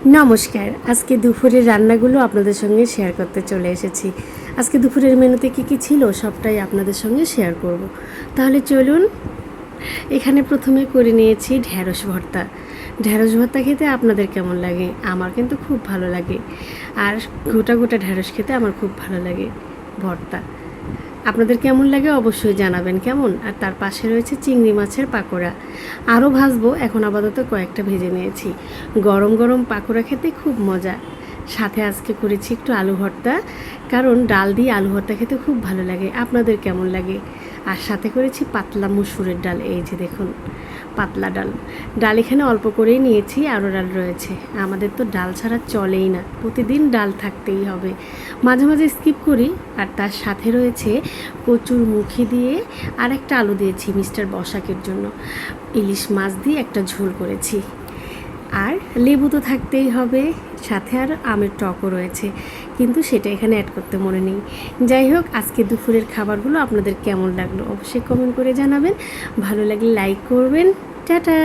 নমস্কার। আজকে দুপুরের রান্নাগুলো আপনাদের সঙ্গে শেয়ার করতে চলে এসেছি। আজকে দুপুরের মেনুতে কী ছিল সবটাই আপনাদের সঙ্গে শেয়ার করব। তাহলে চলুন। এখানে প্রথমে করে নিয়েছি ঢ্যাঁড়স ভর্তা। ঢ্যাঁড়স ভর্তা খেতে আপনাদের কেমন লাগে? আমার কিন্তু খুব ভালো লাগে। আর গোটা গোটা ঢ্যাঁড়স খেতে আমার খুব ভালো লাগে ভর্তা। আপনাদের কেমন লাগে অবশ্যই জানাবেন কেমন। আর তার পাশে রয়েছে চিংড়ি মাছের পাকোড়া। আরও ভাজবো, এখন আপাতত কয়েকটা ভেজে নিয়েছি। গরম গরম পাকোড়া খেতে খুব মজা। সাথে আজকে করেছি একটু আলু ভর্তা, কারণ ডাল দিয়ে আলু ভর্তা খেতে খুব ভালো লাগে। আপনাদের কেমন লাগে? আর সাথে করেছি পাতলা মুসুরের ডাল। এই যে দেখুন, পাতলা ডাল। ডাল এখানে অল্প করেই নিয়েছি, আরও ডাল রয়েছে। আমাদের তো ডাল ছাড়া চলেই না, প্রতিদিন ডাল থাকতেই হবে। মাঝে মাঝে স্কিপ করি। আর তার সাথে রয়েছে কচুর মুখি দিয়ে আর একটা আলু দিয়েছি মিস্টার বসাকের জন্য। ইলিশ মাছ দিয়ে একটা ঝোল করেছি। আর লেবু তো থাকতেই হবে, সাথে আর আমের টকও রয়েছে, কিন্তু সেটা এখানে অ্যাড করতে মনে নেই। যাই হোক, আজকে দুপুরের খাবারগুলো আপনাদের কেমন লাগলো অবশ্যই কমেন্ট করে জানাবেন। ভালো লাগলে লাইক করবেন। টাটা।